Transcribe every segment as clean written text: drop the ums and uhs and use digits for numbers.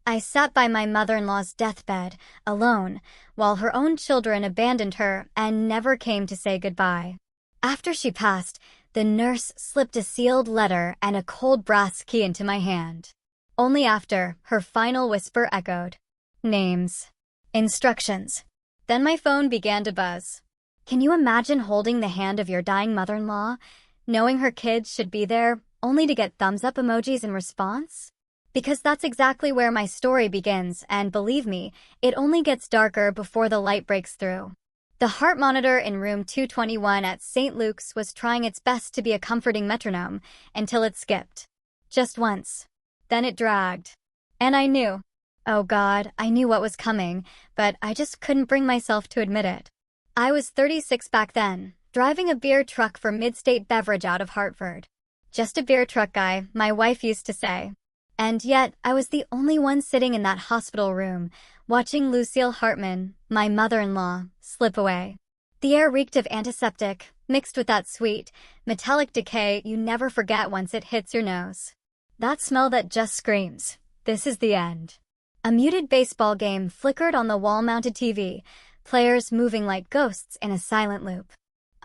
I sat by my mother-in-law's deathbed, alone, while her own children abandoned her and never came to say goodbye. After she passed, the nurse slipped a sealed letter and a cold brass key into my hand. Only after, her final whisper echoed. Names. Instructions. Then my phone began to buzz. Can you imagine holding the hand of your dying mother-in-law, knowing her kids should be there, only to get thumbs-up emojis in response? Because that's exactly where my story begins, and believe me, it only gets darker before the light breaks through. The heart monitor in room 221 at St. Luke's was trying its best to be a comforting metronome until it skipped. Just once. Then it dragged. And I knew. Oh God, I knew what was coming, but I just couldn't bring myself to admit it. I was 36 back then, driving a beer truck for Midstate Beverage out of Hartford. Just a beer truck guy, my wife used to say. And yet, I was the only one sitting in that hospital room, watching Lucille Hartman, my mother-in-law, slip away. The air reeked of antiseptic, mixed with that sweet, metallic decay you never forget once it hits your nose. That smell that just screams, this is the end. A muted baseball game flickered on the wall-mounted TV, players moving like ghosts in a silent loop.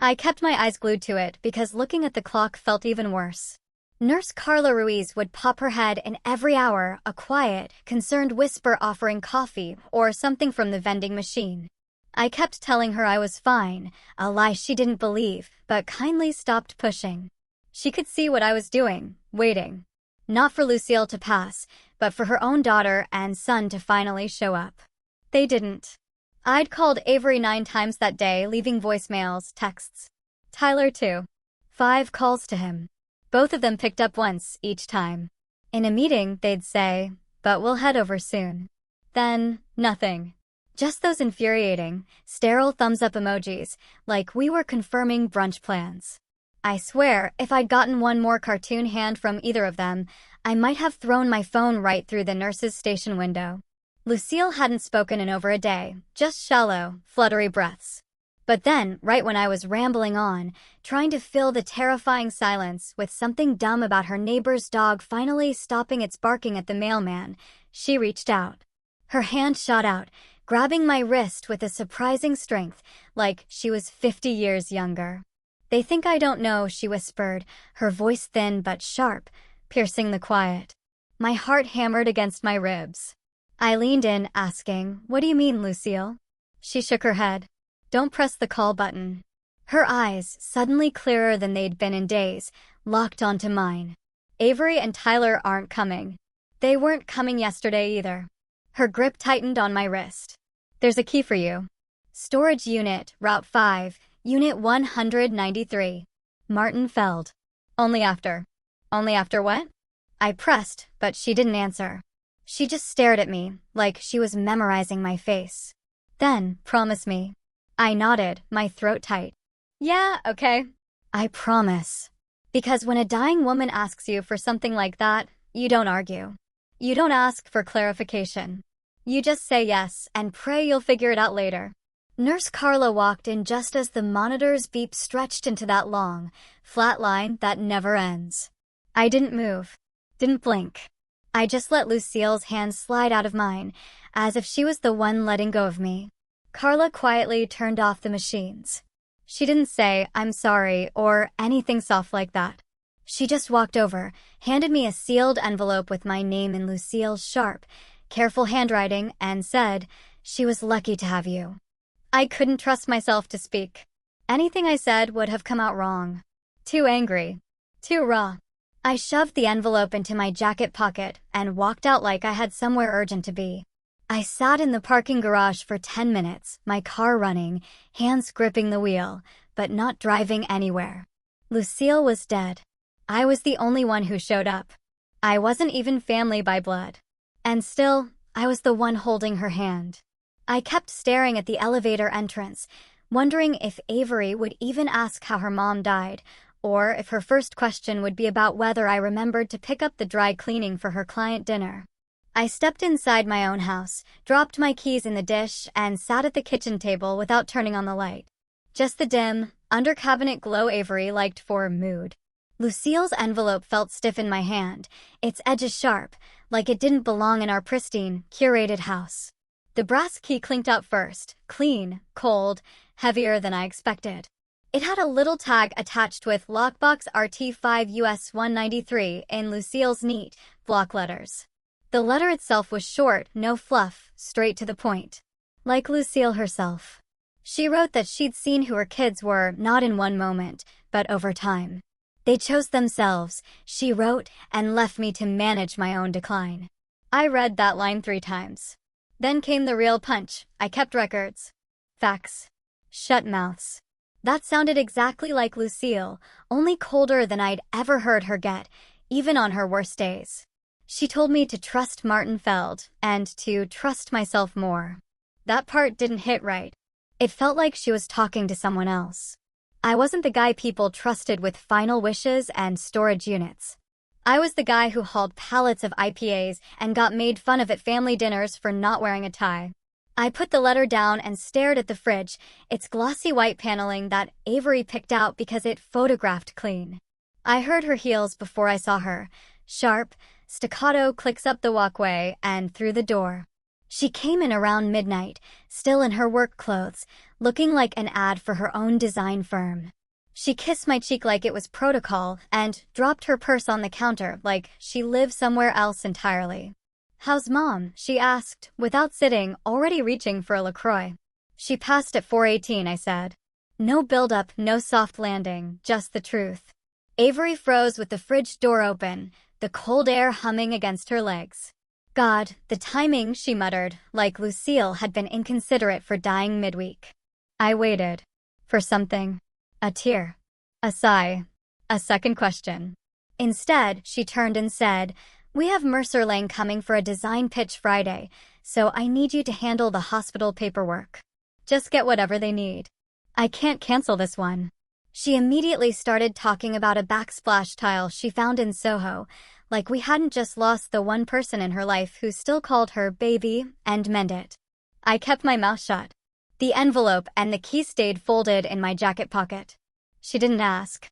I kept my eyes glued to it because looking at the clock felt even worse. Nurse Carla Ruiz would pop her head in every hour, a quiet, concerned whisper offering coffee or something from the vending machine. I kept telling her I was fine, a lie she didn't believe, but kindly stopped pushing. She could see what I was doing, waiting. Not for Lucille to pass, but for her own daughter and son to finally show up. They didn't. I'd called Avery 9 times that day, leaving voicemails, texts. Tyler too. 5 calls to him. Both of them picked up once, each time. In a meeting, they'd say, but we'll head over soon. Then, nothing. Just those infuriating, sterile thumbs-up emojis, like we were confirming brunch plans. I swear, if I'd gotten one more cartoon hand from either of them, I might have thrown my phone right through the nurse's station window. Lucille hadn't spoken in over a day, just shallow, fluttery breaths. But then, right when I was rambling on, trying to fill the terrifying silence with something dumb about her neighbor's dog finally stopping its barking at the mailman, she reached out. Her hand shot out, grabbing my wrist with a surprising strength, like she was 50 years younger. They think I don't know, she whispered, her voice thin but sharp, piercing the quiet. My heart hammered against my ribs. I leaned in, asking, what do you mean, Lucille? She shook her head. Don't press the call button. Her eyes, suddenly clearer than they'd been in days, locked onto mine. Avery and Tyler aren't coming. They weren't coming yesterday either. Her grip tightened on my wrist. There's a key for you. Storage unit, Route 5, Unit 193. Martin Feld. Only after. Only after what? I pressed, but she didn't answer. She just stared at me, like she was memorizing my face. Then, promise me. I nodded, my throat tight. Yeah, okay. I promise. Because when a dying woman asks you for something like that, you don't argue. You don't ask for clarification. You just say yes and pray you'll figure it out later. Nurse Carla walked in just as the monitor's beep stretched into that long, flat line that never ends. I didn't move. Didn't blink. I just let Lucille's hand slide out of mine, as if she was the one letting go of me. Carla quietly turned off the machines. She didn't say, I'm sorry, or anything soft like that. She just walked over, handed me a sealed envelope with my name in Lucille's sharp, careful handwriting, and said, she was lucky to have you. I couldn't trust myself to speak. Anything I said would have come out wrong. Too angry. Too raw. I shoved the envelope into my jacket pocket and walked out like I had somewhere urgent to be. I sat in the parking garage for 10 minutes, my car running, hands gripping the wheel, but not driving anywhere. Lucille was dead. I was the only one who showed up. I wasn't even family by blood. And still, I was the one holding her hand. I kept staring at the elevator entrance, wondering if Avery would even ask how her mom died, or if her first question would be about whether I remembered to pick up the dry cleaning for her client dinner. I stepped inside my own house, dropped my keys in the dish, and sat at the kitchen table without turning on the light. Just the dim, under-cabinet glow Avery liked for mood. Lucille's envelope felt stiff in my hand, its edges sharp, like it didn't belong in our pristine, curated house. The brass key clinked out first, clean, cold, heavier than I expected. It had a little tag attached with Lockbox RT5 US 193 in Lucille's neat, block letters. The letter itself was short, no fluff, straight to the point. Like Lucille herself. She wrote that she'd seen who her kids were, not in one moment, but over time. They chose themselves, she wrote, and left me to manage my own decline. I read that line 3 times. Then came the real punch. I kept records. Facts. Shut mouths. That sounded exactly like Lucille, only colder than I'd ever heard her get, even on her worst days. She told me to trust Martin Feld, and to trust myself more. That part didn't hit right. It felt like she was talking to someone else. I wasn't the guy people trusted with final wishes and storage units. I was the guy who hauled pallets of IPAs and got made fun of at family dinners for not wearing a tie. I put the letter down and stared at the fridge, its glossy white paneling that Avery picked out because it photographed clean. I heard her heels before I saw her. Sharp, staccato clicks up the walkway and through the door. She came in around midnight, still in her work clothes, looking like an ad for her own design firm. She kissed my cheek like it was protocol and dropped her purse on the counter like she lived somewhere else entirely. "How's Mom?" she asked, without sitting, already reaching for a LaCroix. "She passed at 4:18, I said. No build-up, no soft landing, just the truth. Avery froze with the fridge door open, the cold air humming against her legs. "God, the timing," she muttered, like Lucille had been inconsiderate for dying midweek. I waited. For something. A tear. A sigh. A second question. Instead, she turned and said, "We have Mercer Lang coming for a design pitch Friday, so I need you to handle the hospital paperwork. Just get whatever they need. I can't cancel this one." She immediately started talking about a backsplash tile she found in Soho, like we hadn't just lost the one person in her life who still called her baby and meant it. I kept my mouth shut. The envelope and the key stayed folded in my jacket pocket. She didn't ask.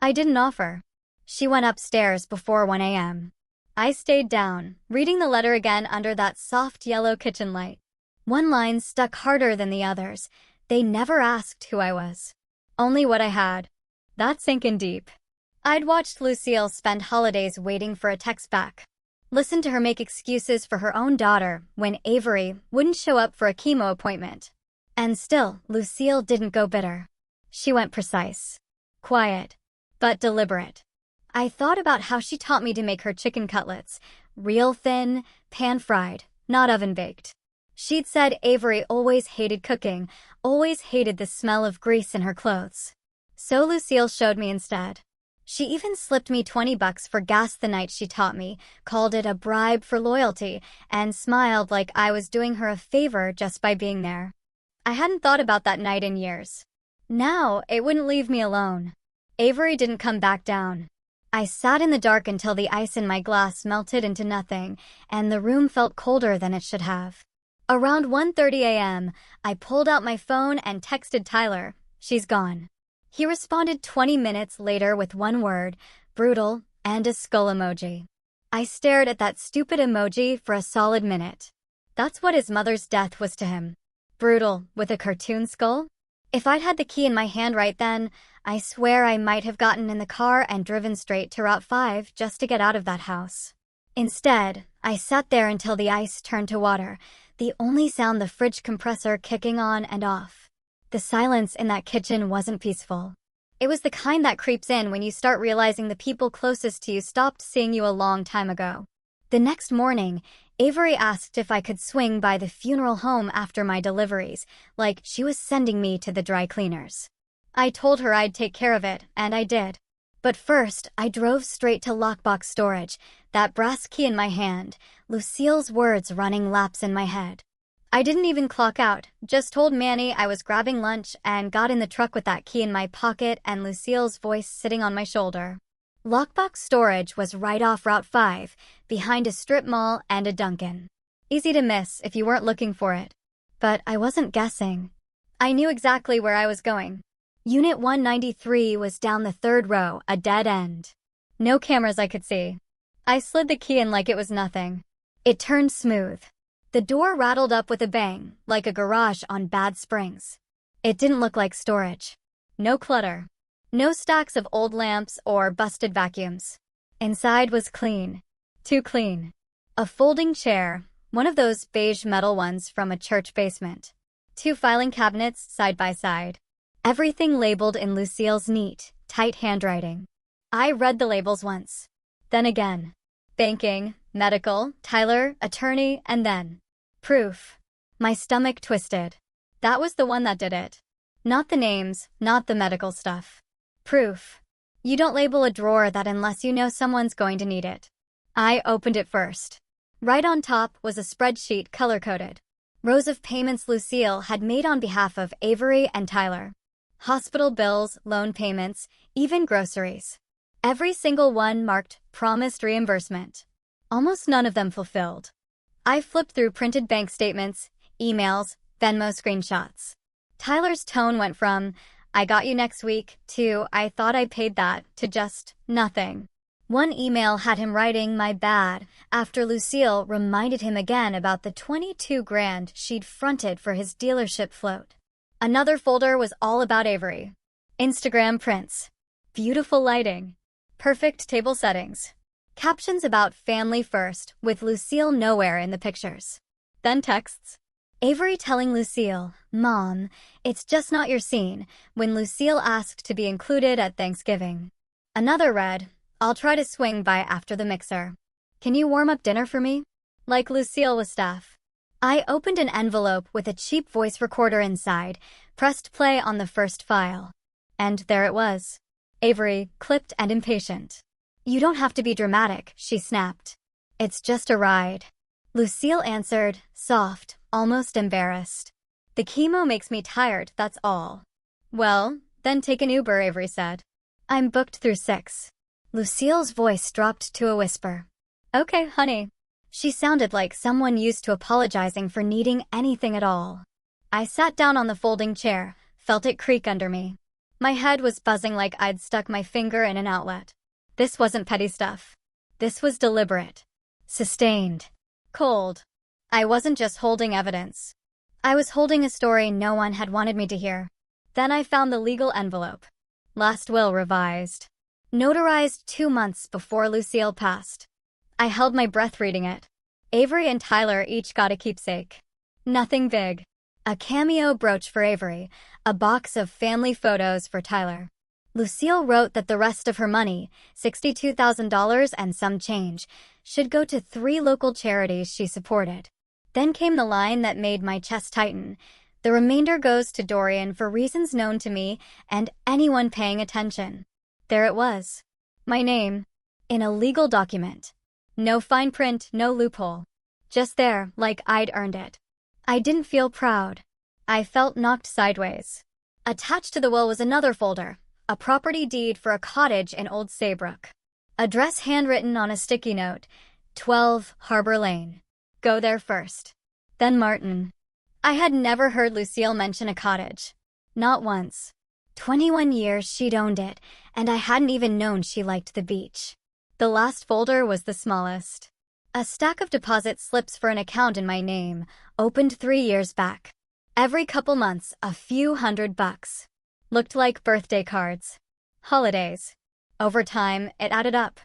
I didn't offer. She went upstairs before 1 a.m. I stayed down, reading the letter again under that soft yellow kitchen light. One line stuck harder than the others. They never asked who I was. Only what I had. That sank in deep. I'd watched Lucille spend holidays waiting for a text back. Listened to her make excuses for her own daughter when Avery wouldn't show up for a chemo appointment. And still, Lucille didn't go bitter. She went precise. Quiet. But deliberate. I thought about how she taught me to make her chicken cutlets. Real thin, pan-fried, not oven-baked. She'd said Avery always hated cooking, always hated the smell of grease in her clothes. So Lucille showed me instead. She even slipped me $20 for gas the night she taught me, called it a bribe for loyalty, and smiled like I was doing her a favor just by being there. I hadn't thought about that night in years. Now, it wouldn't leave me alone. Avery didn't come back down. I sat in the dark until the ice in my glass melted into nothing, and the room felt colder than it should have. Around 1:30 a.m., I pulled out my phone and texted Tyler, "She's gone." He responded 20 minutes later with one word, brutal, and a skull emoji. I stared at that stupid emoji for a solid minute. That's what his mother's death was to him. Brutal, with a cartoon skull? If I'd had the key in my hand right then, I swear I might have gotten in the car and driven straight to Route 5 just to get out of that house. Instead, I sat there until the ice turned to water, the only sound the fridge compressor kicking on and off. The silence in that kitchen wasn't peaceful. It was the kind that creeps in when you start realizing the people closest to you stopped seeing you a long time ago. The next morning, Avery asked if I could swing by the funeral home after my deliveries, like she was sending me to the dry cleaners. I told her I'd take care of it, and I did. But first, I drove straight to lockbox storage, that brass key in my hand, Lucille's words running laps in my head. I didn't even clock out, just told Manny I was grabbing lunch and got in the truck with that key in my pocket and Lucille's voice sitting on my shoulder. Lockbox storage was right off Route 5, behind a strip mall and a Dunkin'. Easy to miss if you weren't looking for it. But I wasn't guessing. I knew exactly where I was going. Unit 193 was down the third row, a dead end. No cameras I could see. I slid the key in like it was nothing. It turned smooth. The door rattled up with a bang, like a garage on bad springs. It didn't look like storage. No clutter. No stacks of old lamps or busted vacuums. Inside was clean. Too clean. A folding chair, one of those beige metal ones from a church basement. 2 filing cabinets side by side. Everything labeled in Lucille's neat, tight handwriting. I read the labels once. Then again. Banking, medical, Tyler, attorney, and then proof. My stomach twisted. That was the one that did it. Not the names, not the medical stuff. Proof. You don't label a drawer that unless you know someone's going to need it. I opened it first. Right on top was a spreadsheet color-coded. Rows of payments Lucille had made on behalf of Avery and Tyler. Hospital bills, loan payments, even groceries. Every single one marked promised reimbursement. Almost none of them fulfilled. I flipped through printed bank statements, emails, Venmo screenshots. Tyler's tone went from, "I got you next week," to "I thought I paid that," to just nothing. One email had him writing "my bad" after Lucille reminded him again about the 22 grand she'd fronted for his dealership float. Another folder was all about Avery. Instagram prints. Beautiful lighting. Perfect table settings. Captions about family first, with Lucille nowhere in the pictures. Then texts. Avery telling Lucille, "Mom, it's just not your scene," when Lucille asked to be included at Thanksgiving. Another read, "I'll try to swing by after the mixer. Can you warm up dinner for me?" Like Lucille was staff. I opened an envelope with a cheap voice recorder inside, pressed play on the first file. And there it was. Avery, clipped and impatient. "You don't have to be dramatic," she snapped. "It's just a ride." Lucille answered, soft, almost embarrassed. "The chemo makes me tired, that's all." "Well, then take an Uber," Avery said. "I'm booked through 6. Lucille's voice dropped to a whisper. "Okay, honey." She sounded like someone used to apologizing for needing anything at all. I sat down on the folding chair, felt it creak under me. My head was buzzing like I'd stuck my finger in an outlet. This wasn't petty stuff. This was deliberate. Sustained. Cold. I wasn't just holding evidence. I was holding a story no one had wanted me to hear. Then I found the legal envelope. Last will revised. Notarized 2 months before Lucille passed. I held my breath reading it. Avery and Tyler each got a keepsake. Nothing big. A cameo brooch for Avery, a box of family photos for Tyler. Lucille wrote that the rest of her money, $62,000 and some change, should go to 3 local charities she supported. Then came the line that made my chest tighten. "The remainder goes to Dorian for reasons known to me and anyone paying attention." There it was. My name. In a legal document. No fine print, no loophole. Just there, like I'd earned it. I didn't feel proud. I felt knocked sideways. Attached to the will was another folder, a property deed for a cottage in Old Saybrook. Address handwritten on a sticky note, 12 Harbor Lane. Go there first. Then Martin. I had never heard Lucille mention a cottage. Not once. 21 years she'd owned it, and I hadn't even known she liked the beach. The last folder was the smallest. A stack of deposit slips for an account in my name, opened 3 years back. Every couple months, a few $100. Looked like birthday cards. Holidays. Over time, it added up.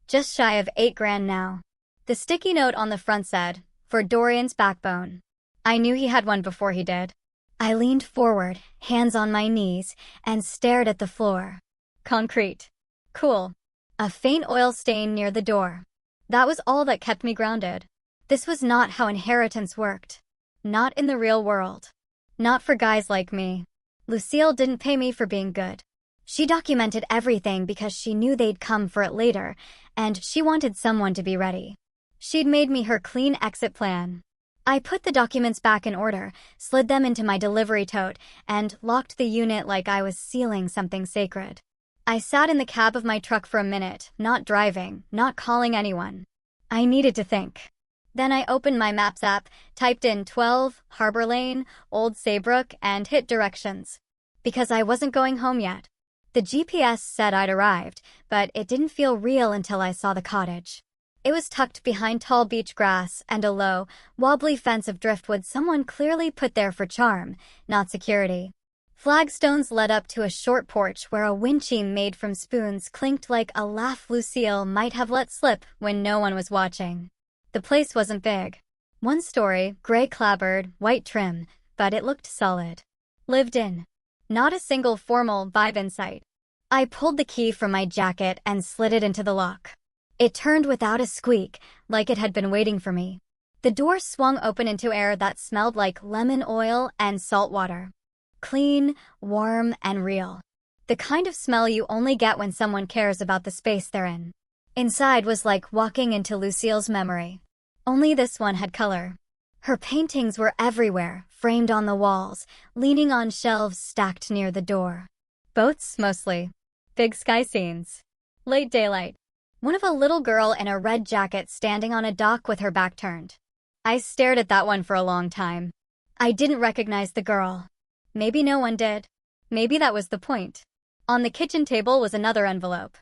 Just shy of 8 grand now. The sticky note on the front said, "For Dorian's backbone." I knew he had one before he did. I leaned forward, hands on my knees, and stared at the floor. Concrete. Cool. A faint oil stain near the door. That was all that kept me grounded. This was not how inheritance worked. Not in the real world. Not for guys like me. Lucille didn't pay me for being good. She documented everything because she knew they'd come for it later, and she wanted someone to be ready. She'd made me her clean exit plan. I put the documents back in order, slid them into my delivery tote, and locked the unit like I was sealing something sacred. I sat in the cab of my truck for a minute, not driving, not calling anyone. I needed to think. Then I opened my Maps app, typed in 12 Harbor Lane, Old Saybrook, and hit directions. Because I wasn't going home yet. The GPS said I'd arrived, but it didn't feel real until I saw the cottage. It was tucked behind tall beach grass and a low, wobbly fence of driftwood someone clearly put there for charm, not security. Flagstones led up to a short porch where a wind chime made from spoons clinked like a laugh Lucille might have let slip when no one was watching. The place wasn't big. One story, gray clapboard, white trim, but it looked solid. Lived in. Not a single formal vibe in sight. I pulled the key from my jacket and slid it into the lock. It turned without a squeak, like it had been waiting for me. The door swung open into air that smelled like lemon oil and salt water. Clean, warm, and real. The kind of smell you only get when someone cares about the space they're in. Inside was like walking into Lucille's memory. Only this one had color. Her paintings were everywhere, framed on the walls, leaning on shelves stacked near the door. Boats, mostly. Big sky scenes. Late daylight. One of a little girl in a red jacket standing on a dock with her back turned. I stared at that one for a long time. I didn't recognize the girl. Maybe no one did. Maybe that was the point. On the kitchen table was another envelope.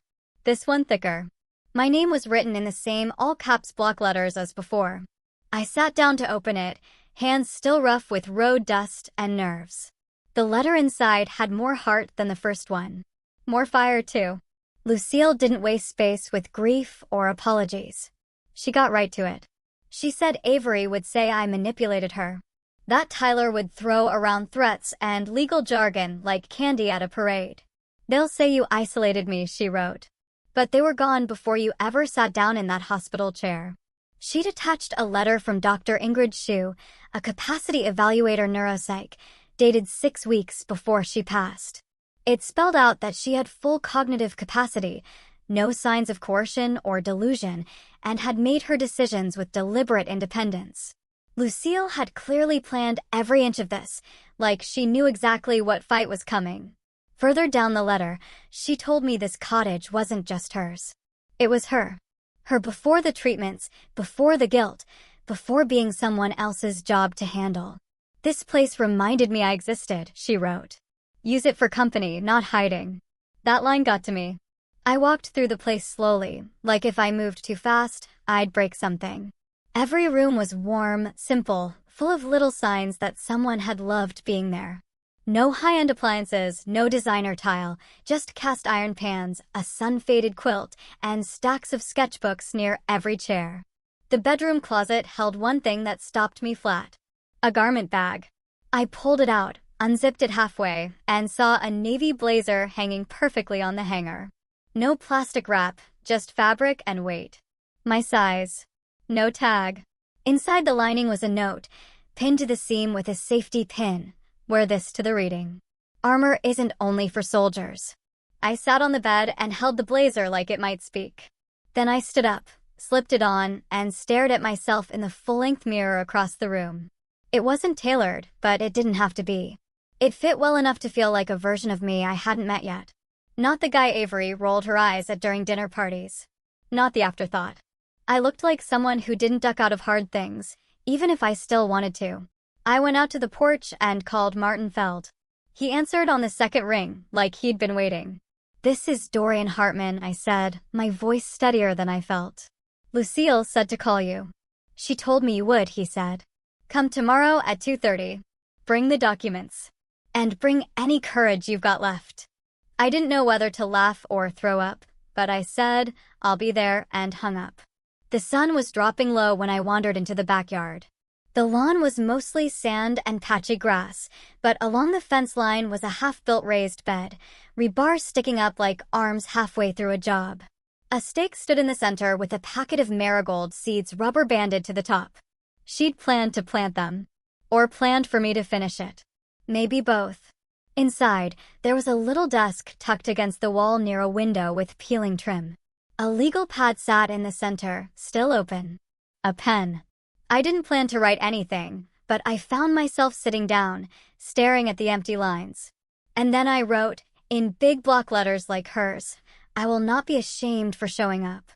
This one thicker. My name was written in the same all-caps block letters as before. I sat down to open it, hands still rough with road dust and nerves. The letter inside had more heart than the first one. More fire, too. Lucille didn't waste space with grief or apologies. She got right to it. She said Avery would say I manipulated her. That Tyler would throw around threats and legal jargon like candy at a parade. They'll say you isolated me, she wrote. But they were gone before you ever sat down in that hospital chair. She'd attached a letter from Dr. Ingrid Shue, a capacity evaluator neuropsych, dated 6 weeks before she passed. It spelled out that she had full cognitive capacity, no signs of coercion or delusion, and had made her decisions with deliberate independence. Lucille had clearly planned every inch of this, like she knew exactly what fight was coming. Further down the letter, she told me this cottage wasn't just hers. It was her. Her before the treatments, before the guilt, before being someone else's job to handle. This place reminded me I existed, she wrote. Use it for company, not hiding. That line got to me. I walked through the place slowly, like if I moved too fast, I'd break something. Every room was warm, simple, full of little signs that someone had loved being there. No high-end appliances, no designer tile, just cast iron pans, a sun-faded quilt, and stacks of sketchbooks near every chair. The bedroom closet held one thing that stopped me flat. A garment bag. I pulled it out, unzipped it halfway, and saw a navy blazer hanging perfectly on the hanger. No plastic wrap, just fabric and weight. My size. No tag. Inside the lining was a note, pinned to the seam with a safety pin. Wear this to the reading. Armor isn't only for soldiers. I sat on the bed and held the blazer like it might speak. Then I stood up, slipped it on, and stared at myself in the full-length mirror across the room. It wasn't tailored, but it didn't have to be. It fit well enough to feel like a version of me I hadn't met yet. Not the guy Avery rolled her eyes at during dinner parties. Not the afterthought. I looked like someone who didn't duck out of hard things, even if I still wanted to. I went out to the porch and called Martin Feld. He answered on the second ring, like he'd been waiting. "This is Dorian Hartman," I said, my voice steadier than I felt. "Lucille said to call you." "She told me you would," he said. "Come tomorrow at 2:30. Bring the documents. And bring any courage you've got left." I didn't know whether to laugh or throw up, but I said, "I'll be there," and hung up. The sun was dropping low when I wandered into the backyard. The lawn was mostly sand and patchy grass, but along the fence line was a half-built raised bed, rebar sticking up like arms halfway through a job. A stake stood in the center with a packet of marigold seeds rubber-banded to the top. She'd planned to plant them. Or planned for me to finish it. Maybe both. Inside, there was a little desk tucked against the wall near a window with peeling trim. A legal pad sat in the center, still open. A pen. I didn't plan to write anything, but I found myself sitting down, staring at the empty lines. And then I wrote, in big block letters like hers, "I will not be ashamed for showing up."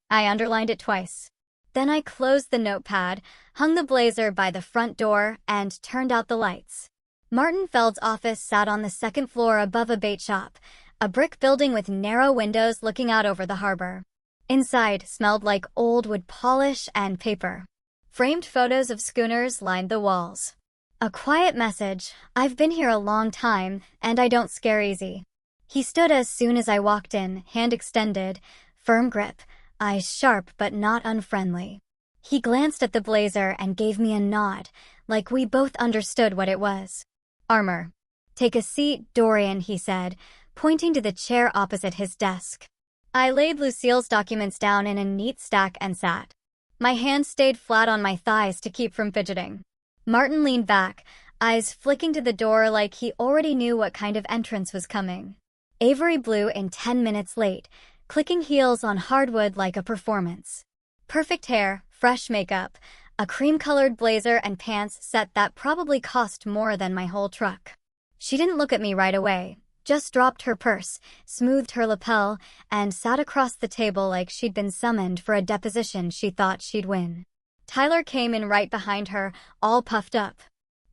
I underlined it twice. Then I closed the notepad, hung the blazer by the front door, and turned out the lights. Martin Feld's office sat on the second floor above a bait shop, a brick building with narrow windows looking out over the harbor. Inside smelled like old wood polish and paper. Framed photos of schooners lined the walls. A quiet message: "I've been here a long time, and I don't scare easy." He stood as soon as I walked in, hand extended, firm grip, eyes sharp but not unfriendly. He glanced at the blazer and gave me a nod, like we both understood what it was. "Armor. Take a seat, Dorian," he said, pointing to the chair opposite his desk. I laid Lucille's documents down in a neat stack and sat. My hand stayed flat on my thighs to keep from fidgeting. Martin leaned back, eyes flicking to the door like he already knew what kind of entrance was coming. Avery blew in 10 minutes late, clicking heels on hardwood like a performance. Perfect hair, fresh makeup, a cream-colored blazer and pants set that probably cost more than my whole truck. She didn't look at me right away, just dropped her purse, smoothed her lapel, and sat across the table like she'd been summoned for a deposition she thought she'd win. Tyler came in right behind her, all puffed up.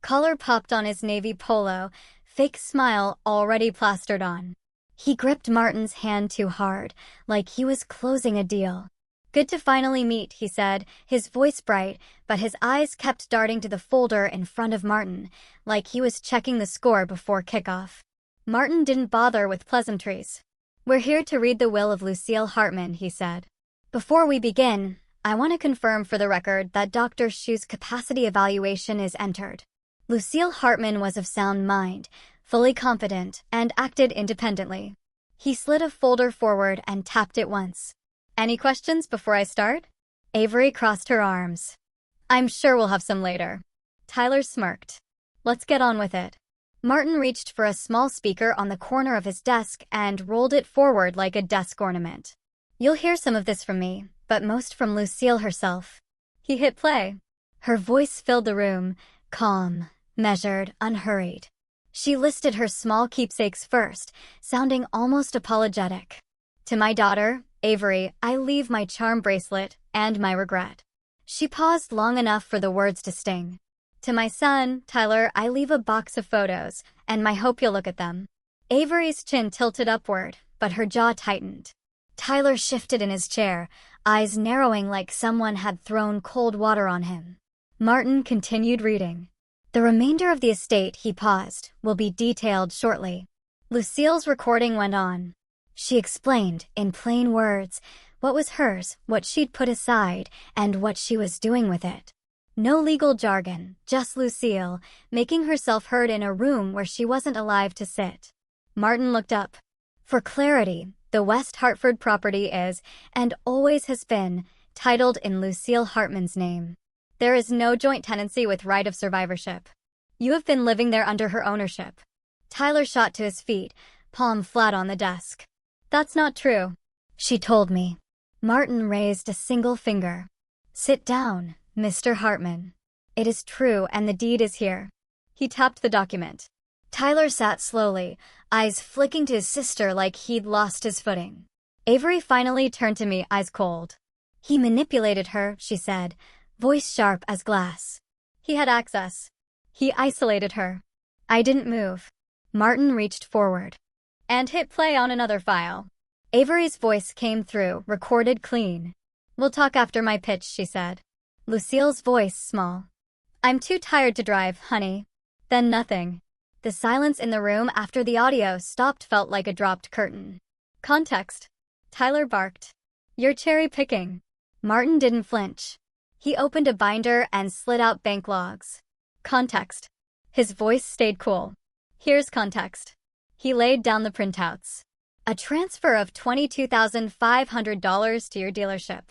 Collar popped on his navy polo, fake smile already plastered on. He gripped Martin's hand too hard, like he was closing a deal. "Good to finally meet," he said, his voice bright, but his eyes kept darting to the folder in front of Martin, like he was checking the score before kickoff. Martin didn't bother with pleasantries. "We're here to read the will of Lucille Hartman," he said. "Before we begin, I want to confirm for the record that Dr. Shu's capacity evaluation is entered. Lucille Hartman was of sound mind, fully competent, and acted independently." He slid a folder forward and tapped it once. "Any questions before I start?" Avery crossed her arms. "I'm sure we'll have some later." Tyler smirked. "Let's get on with it." Martin reached for a small speaker on the corner of his desk and rolled it forward like a desk ornament. "You'll hear some of this from me, but most from Lucille herself." He hit play. Her voice filled the room, calm, measured, unhurried. She listed her small keepsakes first, sounding almost apologetic. "To my daughter, Avery, I leave my charm bracelet and my regret." She paused long enough for the words to sting. "To my son, Tyler, I leave a box of photos, and my hope you'll look at them." Avery's chin tilted upward, but her jaw tightened. Tyler shifted in his chair, eyes narrowing like someone had thrown cold water on him. Martin continued reading. "The remainder of the estate," he paused, "will be detailed shortly." Lucille's recording went on. She explained, in plain words, what was hers, what she'd put aside, and what she was doing with it. No legal jargon, just Lucille, making herself heard in a room where she wasn't alive to sit. Martin looked up. "For clarity, the West Hartford property is, and always has been, titled in Lucille Hartman's name. There is no joint tenancy with right of survivorship. You have been living there under her ownership." Tyler shot to his feet, palm flat on the desk. "That's not true." "She told me." Martin raised a single finger. "Sit down, Mr. Hartman. It is true, and the deed is here." He tapped the document. Tyler sat slowly, eyes flicking to his sister like he'd lost his footing. Avery finally turned to me, eyes cold. "He manipulated her," she said, voice sharp as glass. "He had access. He isolated her." I didn't move. Martin reached forward and hit play on another file. Avery's voice came through, recorded clean. "We'll talk after my pitch," she said. Lucille's voice small. "I'm too tired to drive, honey." Then nothing. The silence in the room after the audio stopped felt like a dropped curtain. "Context." Tyler barked. "You're cherry-picking." Martin didn't flinch. He opened a binder and slid out bank logs. "Context." His voice stayed cool. "Here's context." He laid down the printouts. "A transfer of $22,500 to your dealership.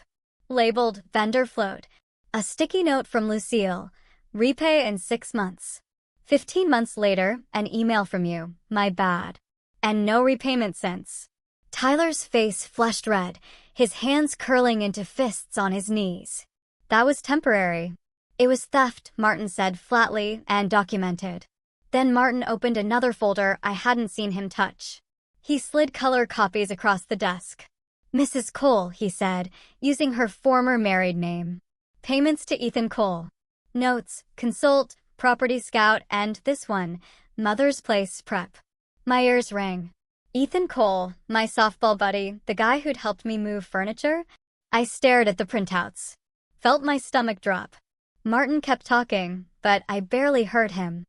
Labeled vendor float. A sticky note from Lucille. Repay in 6 months. 15 months later, an email from you. My bad. And no repayment since." Tyler's face flushed red, his hands curling into fists on his knees. "That was temporary." "It was theft," Martin said flatly, "and documented." Then Martin opened another folder I hadn't seen him touch. He slid color copies across the desk. "Mrs. Cole," he said, using her former married name. "Payments to Ethan Cole. Notes, consult, Property Scout, and this one, Mother's Place Prep. My ears rang. Ethan Cole, my softball buddy, the guy who'd helped me move furniture? I stared at the printouts. Felt my stomach drop. Martin kept talking, but I barely heard him.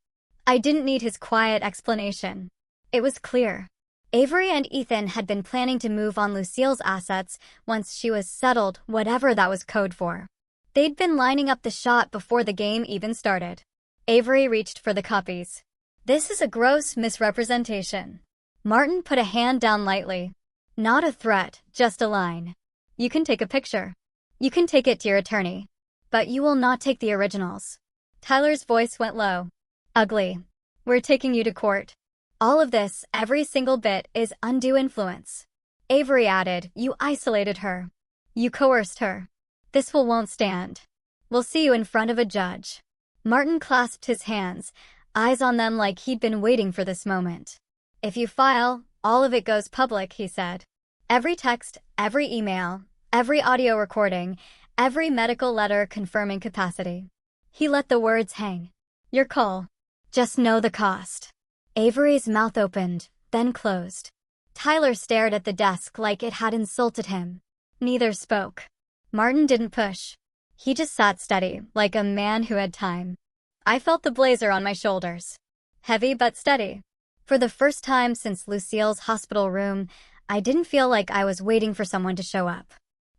I didn't need his quiet explanation. It was clear. Avery and Ethan had been planning to move on Lucille's assets once she was settled, whatever that was code for. They'd been lining up the shot before the game even started. Avery reached for the copies. This is a gross misrepresentation. Martin put a hand down lightly. Not a threat, just a line. You can take a picture. You can take it to your attorney. But you will not take the originals. Tyler's voice went low. Ugly. We're taking you to court. All of this, every single bit, is undue influence. Avery added, you isolated her. You coerced her. This won't stand. We'll see you in front of a judge. Martin clasped his hands, eyes on them like he'd been waiting for this moment. If you file, all of it goes public, he said. Every text, every email, every audio recording, every medical letter confirming capacity. He let the words hang. Your call. Just know the cost. Avery's mouth opened, then closed. Tyler stared at the desk like it had insulted him. Neither spoke. Martin didn't push. He just sat steady, like a man who had time. I felt the blazer on my shoulders. Heavy but steady. For the first time since Lucille's hospital room, I didn't feel like I was waiting for someone to show up.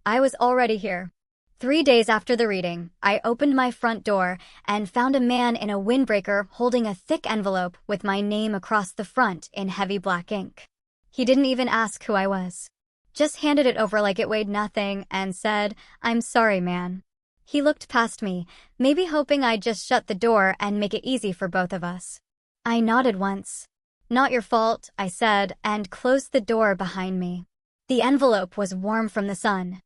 I was already here. 3 days after the reading, I opened my front door and found a man in a windbreaker holding a thick envelope with my name across the front in heavy black ink. He didn't even ask who I was. Just handed it over like it weighed nothing and said, I'm sorry, man. He looked past me, maybe hoping I'd just shut the door and make it easy for both of us. I nodded once. Not your fault, I said, and closed the door behind me. The envelope was warm from the sun.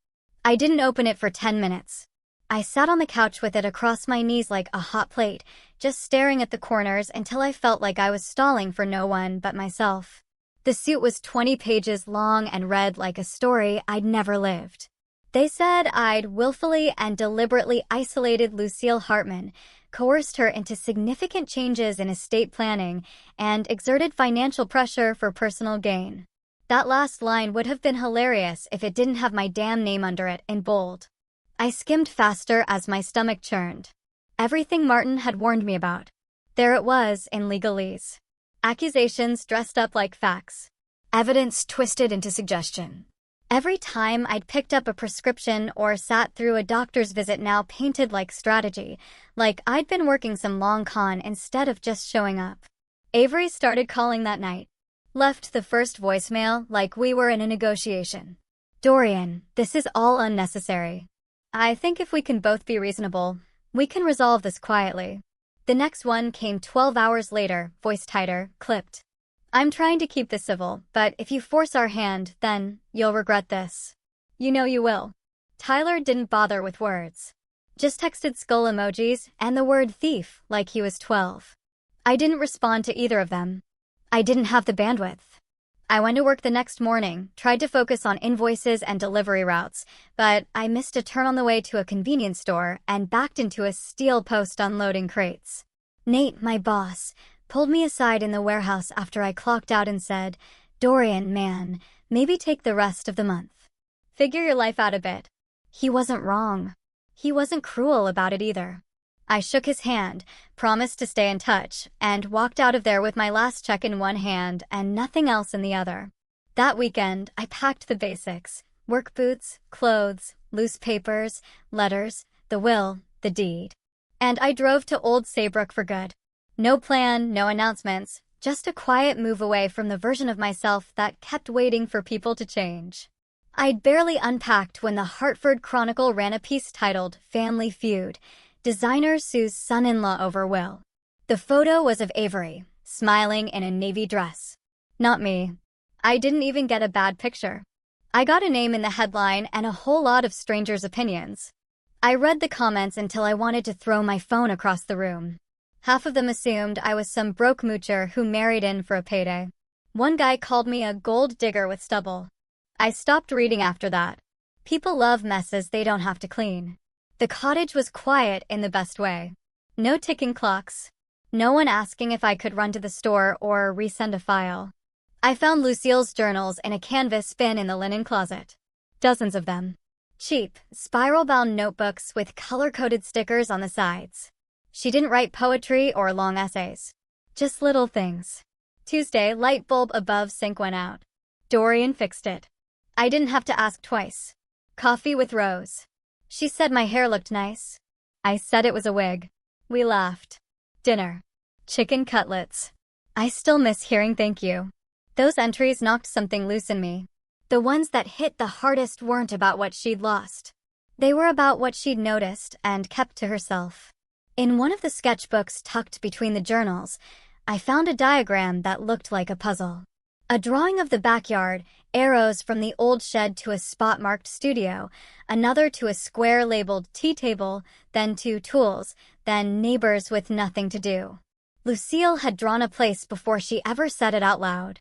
I didn't open it for 10 minutes. I sat on the couch with it across my knees like a hot plate, just staring at the corners until I felt like I was stalling for no one but myself. The suit was 20 pages long and read like a story I'd never lived. They said I'd willfully and deliberately isolated Lucille Hartman, coerced her into significant changes in estate planning, and exerted financial pressure for personal gain. That last line would have been hilarious if it didn't have my damn name under it in bold. I skimmed faster as my stomach churned. Everything Martin had warned me about. There it was in legalese. Accusations dressed up like facts. Evidence twisted into suggestion. Every time I'd picked up a prescription or sat through a doctor's visit now painted like strategy, like I'd been working some long con instead of just showing up. Avery started calling that night. Left the first voicemail like we were in a negotiation. Dorian, this is all unnecessary. I think if we can both be reasonable, we can resolve this quietly. The next one came 12 hours later, voice tighter, clipped. I'm trying to keep this civil, but if you force our hand, then you'll regret this. You know you will. Tyler didn't bother with words. Just texted skull emojis and the word thief like he was 12. I didn't respond to either of them. I didn't have the bandwidth. I went to work the next morning, tried to focus on invoices and delivery routes, but I missed a turn on the way to a convenience store and backed into a steel post unloading crates. Nate, my boss, pulled me aside in the warehouse after I clocked out and said, Dorian, man, maybe take the rest of the month. Figure your life out a bit. He wasn't wrong. He wasn't cruel about it either. I shook his hand, promised to stay in touch, and walked out of there with my last check in one hand and nothing else in the other. That weekend, I packed the basics: work boots, clothes, loose papers, letters, the will, the deed. And I drove to Old Saybrook for good. No plan, no announcements, just a quiet move away from the version of myself that kept waiting for people to change. I'd barely unpacked when the Hartford Chronicle ran a piece titled Family Feud. Designer sues son-in-law over will. The photo was of Avery, smiling in a navy dress. Not me. I didn't even get a bad picture. I got a name in the headline and a whole lot of strangers' opinions. I read the comments until I wanted to throw my phone across the room. Half of them assumed I was some broke moocher who married in for a payday. One guy called me a gold digger with stubble. I stopped reading after that. People love messes they don't have to clean. The cottage was quiet in the best way. No ticking clocks, No one asking if I could run to the store or resend a file. I found Lucille's journals in a canvas bin in the linen closet. Dozens of them. Cheap, spiral-bound notebooks with color-coded stickers on the sides. She didn't write poetry or long essays. Just little things. Tuesday, light bulb above sink went out. Dorian fixed it. I didn't have to ask twice. Coffee with Rose. She said my hair looked nice. I said it was a wig. We laughed. Dinner. Chicken cutlets. I still miss hearing thank you. Those entries knocked something loose in me. The ones that hit the hardest weren't about what she'd lost. They were about what she'd noticed and kept to herself. In one of the sketchbooks tucked between the journals, I found a diagram that looked like a puzzle. A drawing of the backyard, arrows from the old shed to a spot-marked studio, another to a square labeled tea table, then to tools, then neighbors with nothing to do. Lucille had drawn a place before she ever said it out loud.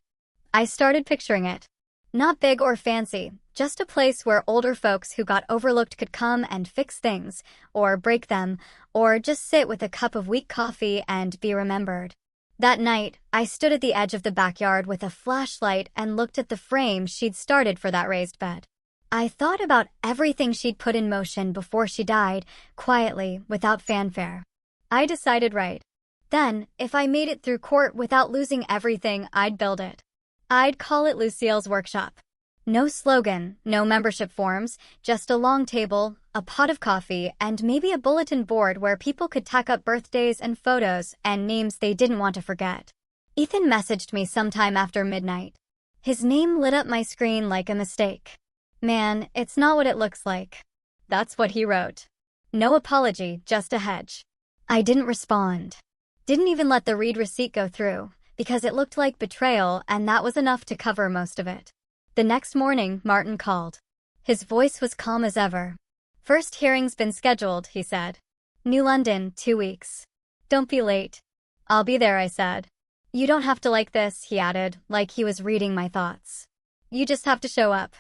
I started picturing it. Not big or fancy, just a place where older folks who got overlooked could come and fix things, or break them, or just sit with a cup of weak coffee and be remembered. That night, I stood at the edge of the backyard with a flashlight and looked at the frame she'd started for that raised bed. I thought about everything she'd put in motion before she died, quietly, without fanfare. I decided right. Then, if I made it through court without losing everything, I'd build it. I'd call it Lucille's Workshop. No slogan, no membership forms, just a long table, a pot of coffee, and maybe a bulletin board where people could tack up birthdays and photos and names they didn't want to forget. Ethan messaged me sometime after midnight. His name lit up my screen like a mistake. Man, it's not what it looks like. That's what he wrote. No apology, just a hedge. I didn't respond. Didn't even let the read receipt go through, because it looked like betrayal and that was enough to cover most of it. The next morning, Martin called. His voice was calm as ever. First hearing's been scheduled, he said. New London, 2 weeks. Don't be late. I'll be there, I said. You don't have to like this, he added, like he was reading my thoughts. You just have to show up.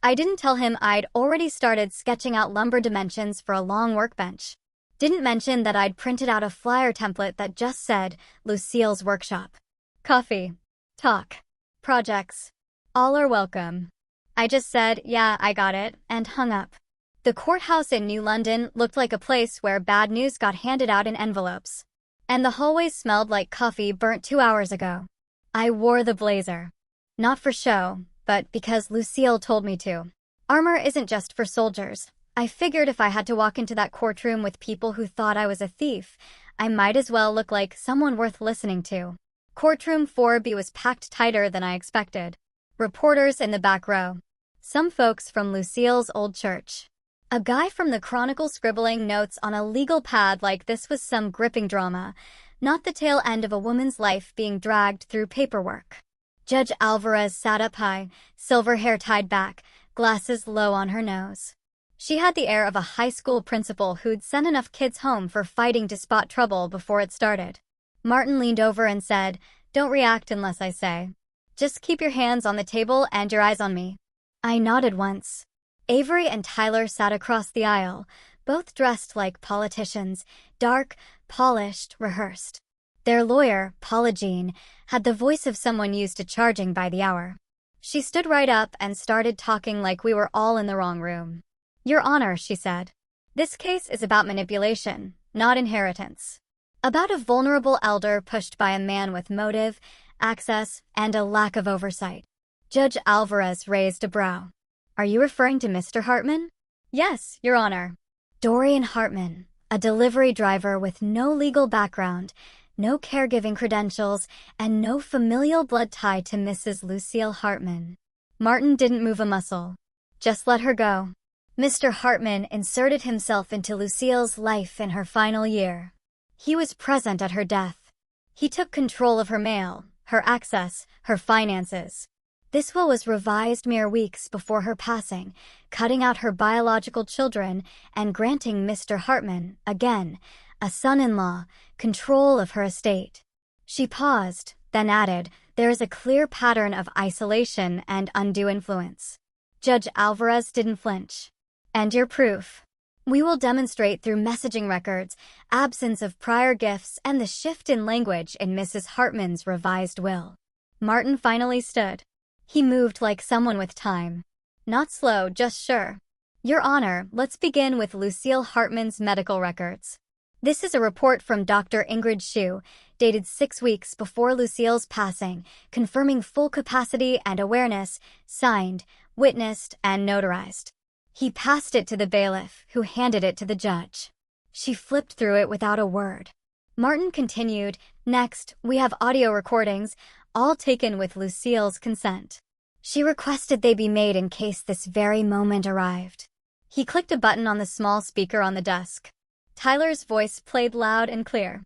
I didn't tell him I'd already started sketching out lumber dimensions for a long workbench. Didn't mention that I'd printed out a flyer template that just said, Lucille's Workshop. Coffee. Talk. Projects. All are welcome. I just said, yeah, I got it, and hung up. The courthouse in New London looked like a place where bad news got handed out in envelopes. And the hallways smelled like coffee burnt 2 hours ago. I wore the blazer. Not for show, but because Lucille told me to. Armor isn't just for soldiers. I figured if I had to walk into that courtroom with people who thought I was a thief, I might as well look like someone worth listening to. Courtroom 4B was packed tighter than I expected. Reporters in the back row. Some folks from Lucille's old church. A guy from the Chronicle scribbling notes on a legal pad like this was some gripping drama, not the tail end of a woman's life being dragged through paperwork. Judge Alvarez sat up high, silver hair tied back, glasses low on her nose. She had the air of a high school principal who'd sent enough kids home for fighting to spot trouble before it started. Martin leaned over and said, "Don't react unless I say. Just keep your hands on the table and your eyes on me." I nodded once. Avery and Tyler sat across the aisle, both dressed like politicians, dark, polished, rehearsed. Their lawyer, Paula Jean, had the voice of someone used to charging by the hour. She stood right up and started talking like we were all in the wrong room. "Your Honor," she said, "this case is about manipulation, not inheritance. About a vulnerable elder pushed by a man with motive, access, and a lack of oversight." Judge Alvarez raised a brow. "Are you referring to Mr. Hartman?" "Yes, Your Honor." Dorian Hartman, a delivery driver with no legal background, no caregiving credentials, and no familial blood tie to Mrs. Lucille Hartman. Martin didn't move a muscle. Just let her go. Mr. Hartman inserted himself into Lucille's life in her final year. He was present at her death. He took control of her mail, her access, her finances. This will was revised mere weeks before her passing, cutting out her biological children and granting Mr. Hartman, again, a son-in-law, control of her estate. She paused, then added, "There is a clear pattern of isolation and undue influence." Judge Alvarez didn't flinch. "And your proof?" We will demonstrate through messaging records, absence of prior gifts, and the shift in language in Mrs. Hartman's revised will. Martin finally stood. He moved like someone with time. Not slow, just sure. Your Honor, let's begin with Lucille Hartman's medical records. This is a report from Dr. Ingrid Shue, dated 6 weeks before Lucille's passing, confirming full capacity and awareness, signed, witnessed, and notarized. He passed it to the bailiff, who handed it to the judge. She flipped through it without a word. Martin continued, "Next, we have audio recordings, all taken with Lucille's consent. She requested they be made in case this very moment arrived." He clicked a button on the small speaker on the desk. Tyler's voice played loud and clear.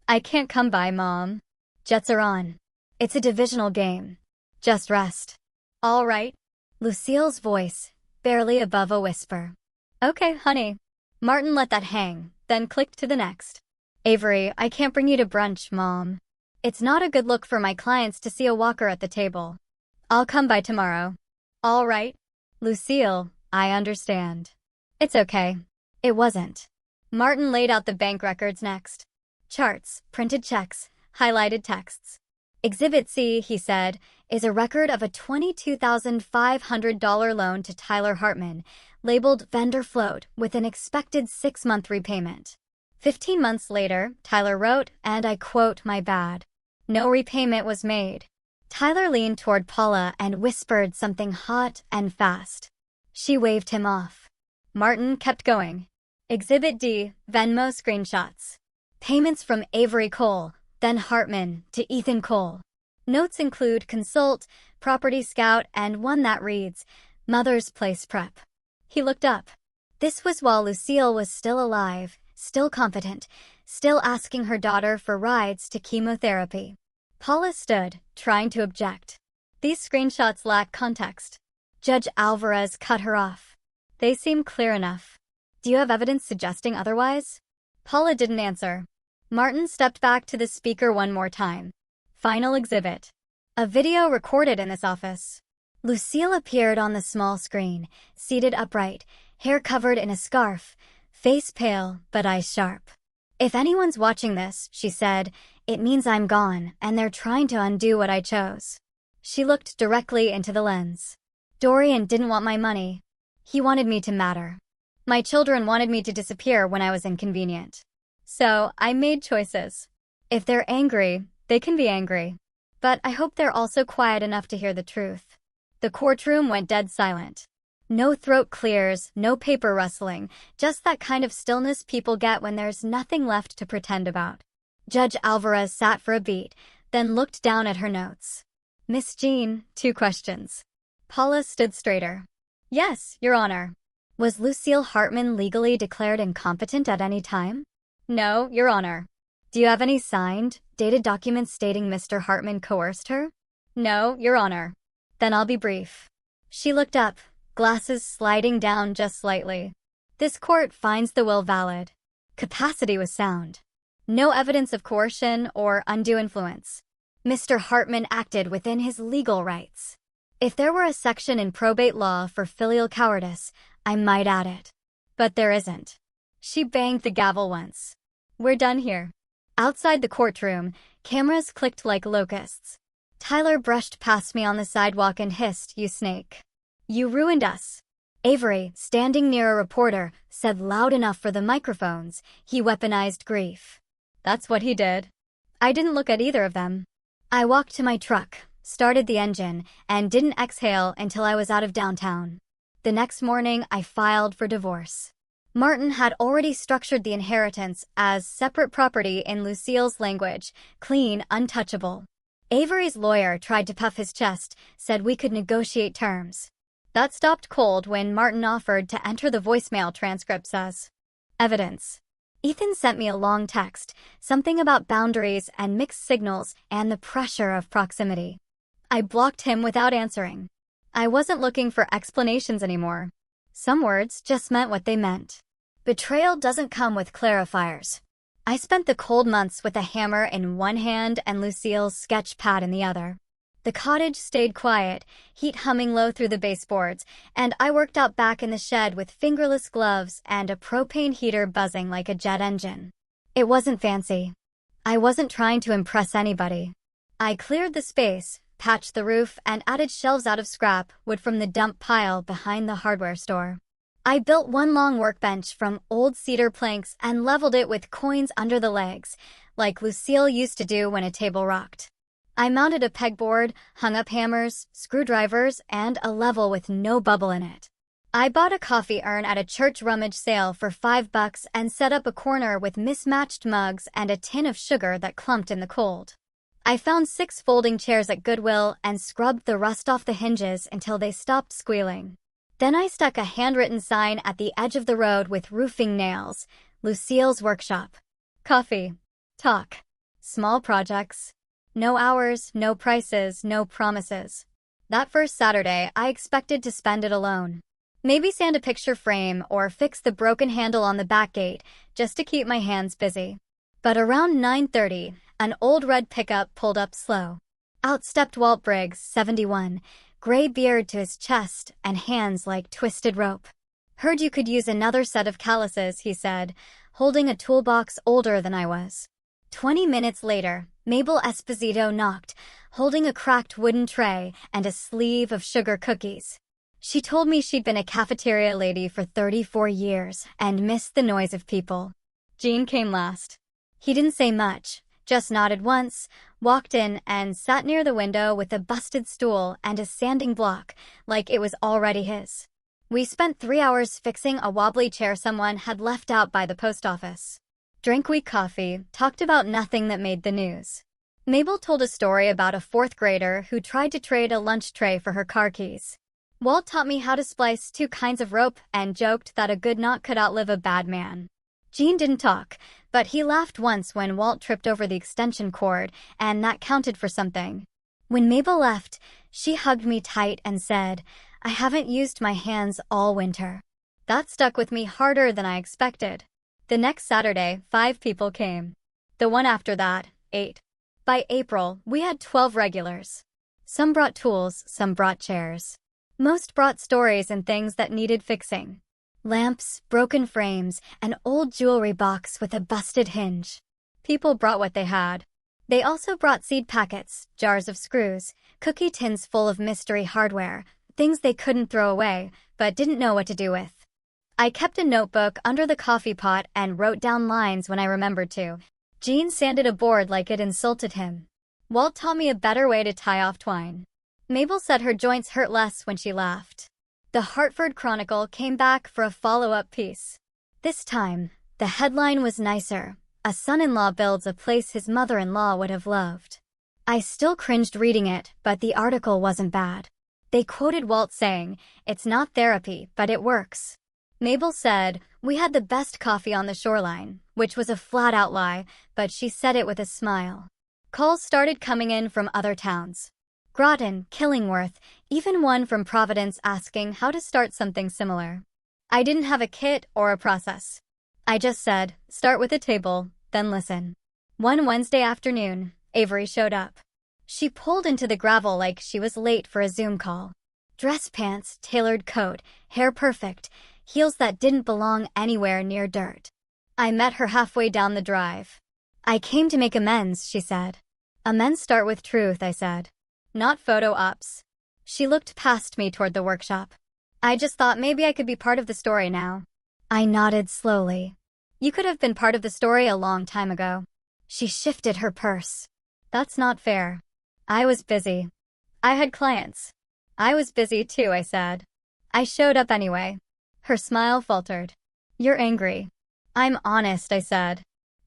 "I can't come by, Mom. Jets are on. It's a divisional game. Just rest." "All right." Lucille's voice, barely above a whisper. "Okay, honey." Martin let that hang, then clicked to the next. "Avery, I can't bring you to brunch, Mom. It's not a good look for my clients to see a walker at the table. I'll come by tomorrow." "All right." "Lucille, I understand." "It's okay." It wasn't. Martin laid out the bank records next. Charts, printed checks, highlighted texts. Exhibit C, he said, is a record of a $22,500 loan to Tyler Hartman, labeled vendor float with an expected 6-month repayment. 15 months later, Tyler wrote, and I quote, "My bad. No repayment was made." Tyler leaned toward Paula and whispered something hot and fast. She waved him off. Martin kept going. Exhibit D, Venmo screenshots. Payments from Avery Cole, then Hartman, to Ethan Cole. Notes include Consult, Property Scout, and one that reads, Mother's Place Prep. He looked up. This was while Lucille was still alive, still competent, still asking her daughter for rides to chemotherapy. Paula stood, trying to object. "These screenshots lack context." Judge Alvarez cut her off. "They seem clear enough. Do you have evidence suggesting otherwise?" Paula didn't answer. Martin stepped back to the speaker one more time. Final exhibit. A video recorded in this office. Lucille appeared on the small screen, seated upright, hair covered in a scarf, face pale but eyes sharp. "If anyone's watching this," she said, "it means I'm gone, and they're trying to undo what I chose." She looked directly into the lens. "Dorian didn't want my money. He wanted me to matter. My children wanted me to disappear when I was inconvenient. So I made choices. If they're angry, they can be angry. But I hope they're also quiet enough to hear the truth." The courtroom went dead silent. No throat clears, no paper rustling, just that kind of stillness people get when there's nothing left to pretend about. Judge Alvarez sat for a beat, then looked down at her notes. "Miss Jean, 2 questions." Paula stood straighter. "Yes, Your Honor." "Was Lucille Hartman legally declared incompetent at any time?" "No, Your Honor." "Do you have any signed, dated documents stating Mr. Hartman coerced her?" "No, Your Honor." "Then I'll be brief." She looked up, glasses sliding down just slightly. "This court finds the will valid. Capacity was sound. No evidence of coercion or undue influence. Mr. Hartman acted within his legal rights. If there were a section in probate law for filial cowardice, I might add it. But there isn't." She banged the gavel once. "We're done here." Outside the courtroom, cameras clicked like locusts. Tyler brushed past me on the sidewalk and hissed, "You snake. You ruined us." Avery, standing near a reporter, said loud enough for the microphones, he weaponized grief. That's what he did. I didn't look at either of them. I walked to my truck, started the engine, and didn't exhale until I was out of downtown. The next morning, I filed for divorce. Martin had already structured the inheritance as separate property in Lucille's language, clean, untouchable. Avery's lawyer tried to puff his chest, said we could negotiate terms. That stopped cold when Martin offered to enter the voicemail transcripts as evidence. Ethan sent me a long text, something about boundaries and mixed signals and the pressure of proximity. I blocked him without answering. I wasn't looking for explanations anymore. Some words just meant what they meant. Betrayal doesn't come with clarifiers. I spent the cold months with a hammer in one hand and Lucille's sketch pad in the other. The cottage stayed quiet, heat humming low through the baseboards, and I worked out back in the shed with fingerless gloves and a propane heater buzzing like a jet engine. It wasn't fancy. I wasn't trying to impress anybody. I cleared the space, patched the roof, and added shelves out of scrap wood from the dump pile behind the hardware store. I built one long workbench from old cedar planks and leveled it with coins under the legs, like Lucille used to do when a table rocked. I mounted a pegboard, hung up hammers, screwdrivers, and a level with no bubble in it. I bought a coffee urn at a church rummage sale for $5 and set up a corner with mismatched mugs and a tin of sugar that clumped in the cold. I found 6 folding chairs at Goodwill and scrubbed the rust off the hinges until they stopped squealing. Then I stuck a handwritten sign at the edge of the road with roofing nails, Lucille's Workshop. Coffee. Talk. Small projects. No hours, no prices, no promises. That first Saturday, I expected to spend it alone. Maybe sand a picture frame or fix the broken handle on the back gate just to keep my hands busy. But around 9:30, an old red pickup pulled up slow. Out stepped Walt Briggs, 71, gray beard to his chest and hands like twisted rope. "Heard you could use another set of calluses," he said, holding a toolbox older than I was. 20 minutes later, Mabel Esposito knocked, holding a cracked wooden tray and a sleeve of sugar cookies. She told me she'd been a cafeteria lady for 34 years and missed the noise of people. Gene came last. He didn't say much, just nodded once, walked in and sat near the window with a busted stool and a sanding block, like it was already his. We spent 3 hours fixing a wobbly chair someone had left out by the post office. Drank weak coffee, talked about nothing that made the news. Mabel told a story about a 4th grader who tried to trade a lunch tray for her car keys. Walt taught me how to splice 2 kinds of rope and joked that a good knot could outlive a bad man. Gene didn't talk, but he laughed once when Walt tripped over the extension cord, and that counted for something. When Mabel left, she hugged me tight and said, "I haven't used my hands all winter." That stuck with me harder than I expected. The next Saturday, 5 people came. The one after that, 8. By April, we had 12 regulars. Some brought tools, some brought chairs. Most brought stories and things that needed fixing. Lamps, broken frames, an old jewelry box with a busted hinge. People brought what they had. They also brought seed packets, jars of screws, cookie tins full of mystery hardware, things they couldn't throw away, but didn't know what to do with. I kept a notebook under the coffee pot and wrote down lines when I remembered to. Gene sanded a board like it insulted him. Walt taught me a better way to tie off twine. Mabel said her joints hurt less when she laughed. The Hartford Chronicle came back for a follow-up piece. This time, the headline was nicer. A son-in-law builds a place his mother-in-law would have loved. I still cringed reading it, but the article wasn't bad. They quoted Walt saying, "It's not therapy, but it works." Mabel said, "We had the best coffee on the shoreline," which was a flat-out lie, but she said it with a smile. Calls started coming in from other towns. Groton, Killingworth, even one from Providence asking how to start something similar. I didn't have a kit or a process. I just said, start with a table, then listen. One Wednesday afternoon, Avery showed up. She pulled into the gravel like she was late for a Zoom call. Dress pants, tailored coat, hair perfect, heels that didn't belong anywhere near dirt. I met her halfway down the drive. "I came to make amends," she said. "Amends start with truth," I said. "Not photo ops." She looked past me toward the workshop. "I just thought maybe I could be part of the story now." I nodded slowly. "You could have been part of the story a long time ago." She shifted her purse. "That's not fair." I was busy. I had clients. "I was busy too," I said. "I showed up anyway." Her smile faltered. "You're angry." "I'm honest," I said.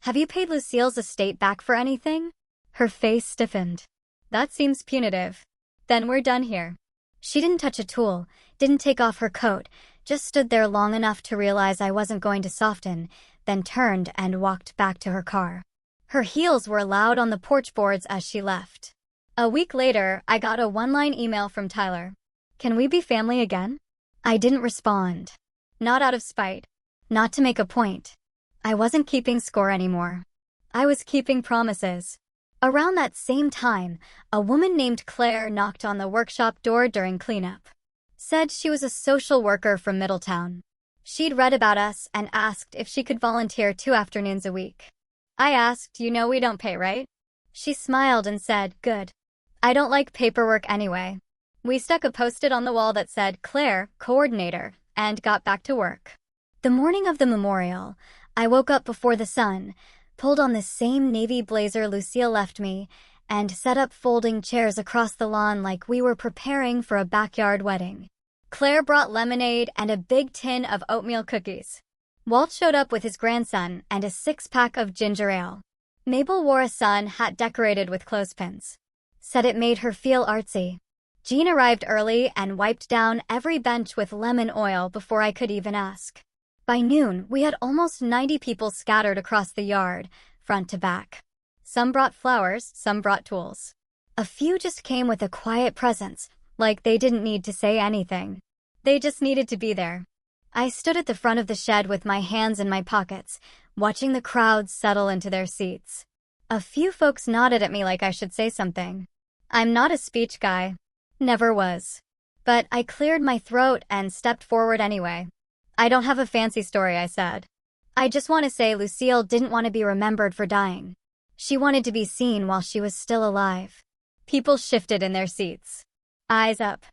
"Have you paid Lucille's estate back for anything?" Her face stiffened. "That seems punitive." "Then we're done here." She didn't touch a tool, didn't take off her coat, just stood there long enough to realize I wasn't going to soften, then turned and walked back to her car. Her heels were loud on the porch boards as she left. A week later, I got a one-line email from Tyler. "Can we be family again?" I didn't respond. Not out of spite. Not to make a point. I wasn't keeping score anymore. I was keeping promises. Around that same time, a woman named Claire knocked on the workshop door during cleanup. Said she was a social worker from Middletown. She'd read about us and asked if she could volunteer 2 afternoons a week. I asked, "You know we don't pay, right?" She smiled and said, "Good. I don't like paperwork anyway." We stuck a post-it on the wall that said, "Claire, coordinator," and got back to work. The morning of the memorial, I woke up before the sun, pulled on the same navy blazer Lucille left me, and set up folding chairs across the lawn like we were preparing for a backyard wedding. Claire brought lemonade and a big tin of oatmeal cookies. Walt showed up with his grandson and a 6-pack of ginger ale. Mabel wore a sun hat decorated with clothespins. Said it made her feel artsy. Jean arrived early and wiped down every bench with lemon oil before I could even ask. By noon, we had almost 90 people scattered across the yard, front to back. Some brought flowers, some brought tools. A few just came with a quiet presence, like they didn't need to say anything. They just needed to be there. I stood at the front of the shed with my hands in my pockets, watching the crowd settle into their seats. A few folks nodded at me like I should say something. I'm not a speech guy. Never was. But I cleared my throat and stepped forward anyway. "I don't have a fancy story," I said. "I just want to say Lucille didn't want to be remembered for dying. She wanted to be seen while she was still alive." People shifted in their seats. Eyes up.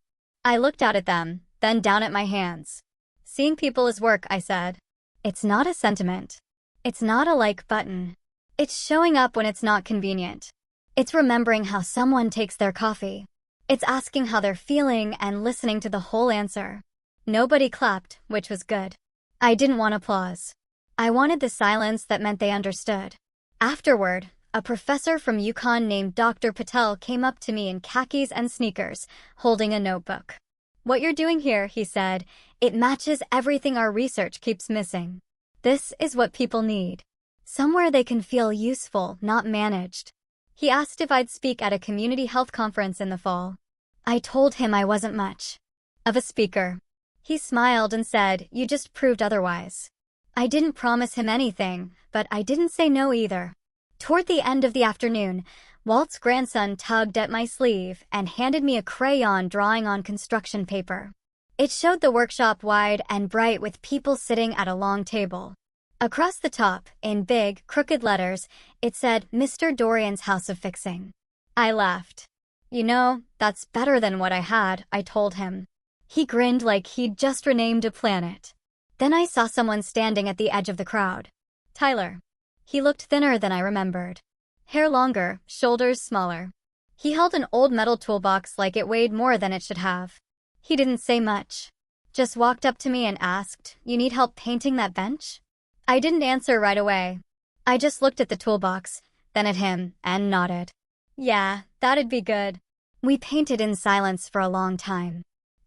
I looked out at them, then down at my hands. "Seeing people is work," I said. "It's not a sentiment. It's not a like button. It's showing up when it's not convenient. It's remembering how someone takes their coffee. It's asking how they're feeling and listening to the whole answer." Nobody clapped, which was good. I didn't want applause. I wanted the silence that meant they understood. Afterward, a professor from UConn named Dr. Patel came up to me in khakis and sneakers, holding a notebook. "What you're doing here," he said, "it matches everything our research keeps missing. This is what people need. Somewhere they can feel useful, not managed." He asked if I'd speak at a community health conference in the fall. I told him I wasn't much of a speaker. He smiled and said, "You just proved otherwise." I didn't promise him anything, but I didn't say no either. Toward the end of the afternoon, Walt's grandson tugged at my sleeve and handed me a crayon drawing on construction paper. It showed the workshop wide and bright with people sitting at a long table. Across the top, in big, crooked letters, it said, "Mr. Dorian's House of Fixing." I laughed. "You know, that's better than what I had," I told him. He grinned like he'd just renamed a planet. Then I saw someone standing at the edge of the crowd. Tyler. He looked thinner than I remembered. Hair longer, shoulders smaller. He held an old metal toolbox like it weighed more than it should have. He didn't say much. Just walked up to me and asked, "You need help painting that bench?" I didn't answer right away. I just looked at the toolbox, then at him, and nodded. "Yeah, that'd be good." We painted in silence for a long time.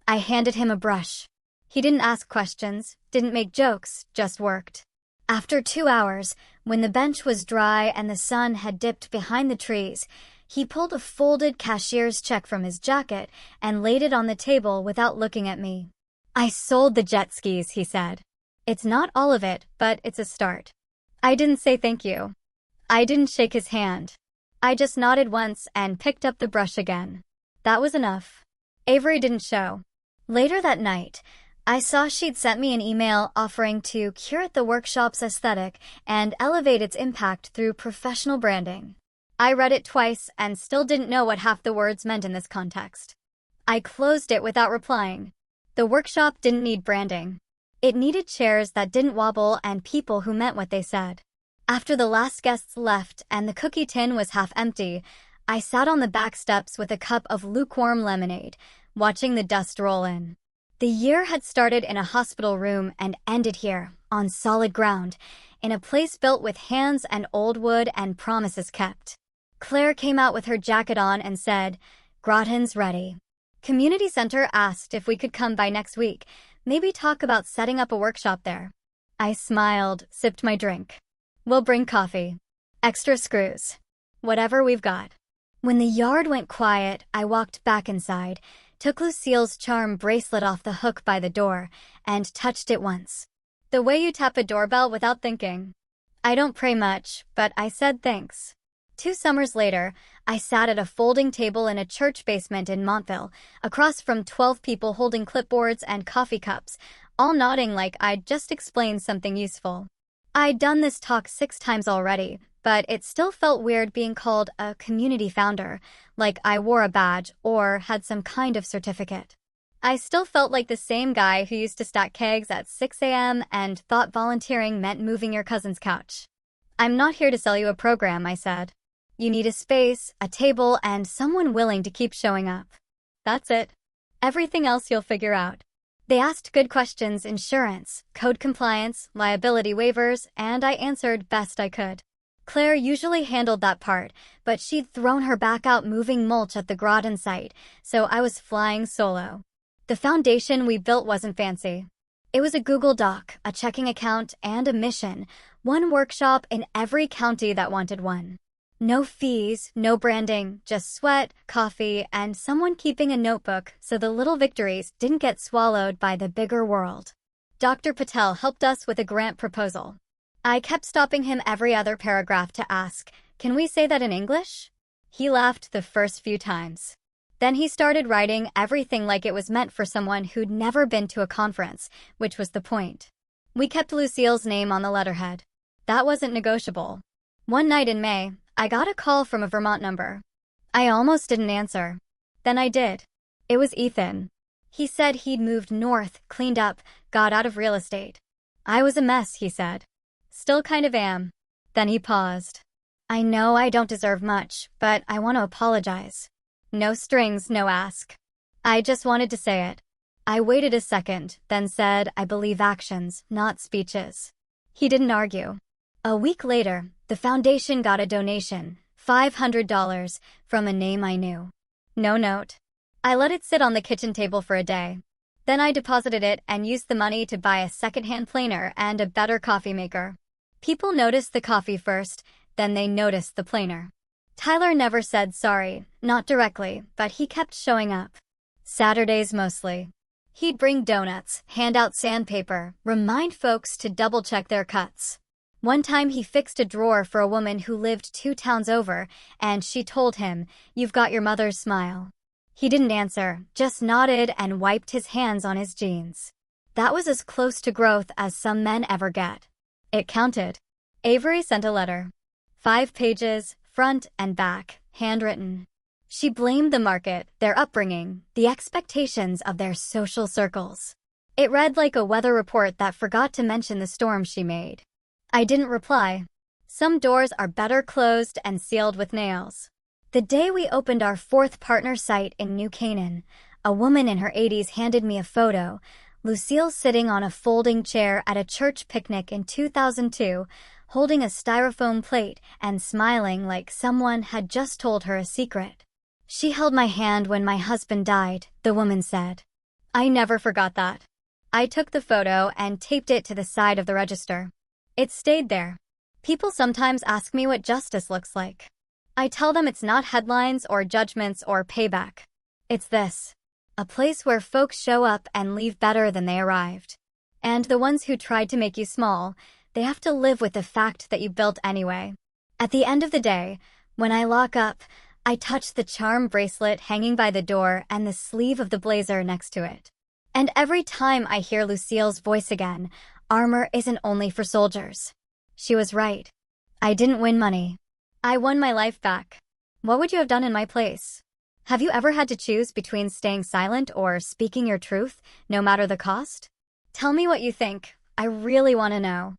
I handed him a brush. He didn't ask questions, didn't make jokes, just worked. After 2 hours, when the bench was dry and the sun had dipped behind the trees, he pulled a folded cashier's check from his jacket and laid it on the table without looking at me. "I sold the jet skis," he said. "It's not all of it, but it's a start." I didn't say thank you. I didn't shake his hand. I just nodded once and picked up the brush again. That was enough. Avery didn't show. Later that night, I saw she'd sent me an email offering to curate the workshop's aesthetic and elevate its impact through professional branding. I read it twice and still didn't know what half the words meant in this context. I closed it without replying. The workshop didn't need branding. It needed chairs that didn't wobble and people who meant what they said. After the last guests left and the cookie tin was half empty, I sat on the back steps with a cup of lukewarm lemonade, watching the dust roll in. The year had started in a hospital room and ended here, on solid ground, in a place built with hands and old wood and promises kept. Claire came out with her jacket on and said, "Gratin's ready." Community Center asked if we could come by next week, maybe talk about setting up a workshop there. I smiled, sipped my drink. "We'll bring coffee. Extra screws. Whatever we've got." When the yard went quiet, I walked back inside, took Lucille's charm bracelet off the hook by the door, and touched it once. The way you tap a doorbell without thinking. I don't pray much, but I said thanks. 2 summers later, I sat at a folding table in a church basement in Montville, across from 12 people holding clipboards and coffee cups, all nodding like I'd just explained something useful. I'd done this talk 6 times already, but it still felt weird being called a community founder, like I wore a badge or had some kind of certificate. I still felt like the same guy who used to stack kegs at 6 a.m. and thought volunteering meant moving your cousin's couch. "I'm not here to sell you a program," I said. "You need a space, a table, and someone willing to keep showing up. That's it. Everything else you'll figure out." They asked good questions: insurance, code compliance, liability waivers, and I answered best I could. Claire usually handled that part, but she'd thrown her back out moving mulch at the Groton site, so I was flying solo. The foundation we built wasn't fancy. It was a Google Doc, a checking account, and a mission, one workshop in every county that wanted one. No fees, no branding, just sweat, coffee, and someone keeping a notebook so the little victories didn't get swallowed by the bigger world. Dr. Patel helped us with a grant proposal. I kept stopping him every other paragraph to ask, "Can we say that in English?" He laughed the first few times. Then he started writing everything like it was meant for someone who'd never been to a conference, which was the point. We kept Lucille's name on the letterhead. That wasn't negotiable. One night in May, I got a call from a Vermont number. I almost didn't answer. Then I did. It was Ethan. He said he'd moved north, cleaned up, got out of real estate. "I was a mess," he said. "Still kind of am." Then he paused. "I know I don't deserve much, but I want to apologize." No strings, no ask. I just wanted to say it. I waited a second, then said, "I believe actions, not speeches." He didn't argue. A week later, the foundation got a donation, $500, from a name I knew. No note. I let it sit on the kitchen table for a day. Then I deposited it and used the money to buy a secondhand planer and a better coffee maker. People noticed the coffee first, then they noticed the planer. Tyler never said sorry, not directly, but he kept showing up. Saturdays mostly. He'd bring donuts, hand out sandpaper, remind folks to double-check their cuts. One time he fixed a drawer for a woman who lived 2 towns over, and she told him, "You've got your mother's smile." He didn't answer, just nodded and wiped his hands on his jeans. That was as close to growth as some men ever get. It counted. Avery sent a letter. 5 pages, front and back, handwritten. She blamed the market, their upbringing, the expectations of their social circles. It read like a weather report that forgot to mention the storm she made. I didn't reply. Some doors are better closed and sealed with nails. The day we opened our 4th partner site in New Canaan, a woman in her 80s handed me a photo, Lucille sitting on a folding chair at a church picnic in 2002, holding a styrofoam plate and smiling like someone had just told her a secret. "She held my hand when my husband died," the woman said. I never forgot that. I took the photo and taped it to the side of the register. It stayed there. People sometimes ask me what justice looks like. I tell them it's not headlines or judgments or payback. It's this: a place where folks show up and leave better than they arrived. And the ones who tried to make you small, they have to live with the fact that you built anyway. At the end of the day, when I lock up, I touch the charm bracelet hanging by the door and the sleeve of the blazer next to it. And every time I hear Lucille's voice again, armor isn't only for soldiers. She was right. I didn't win money. I won my life back. What would you have done in my place? Have you ever had to choose between staying silent or speaking your truth, no matter the cost? Tell me what you think. I really want to know.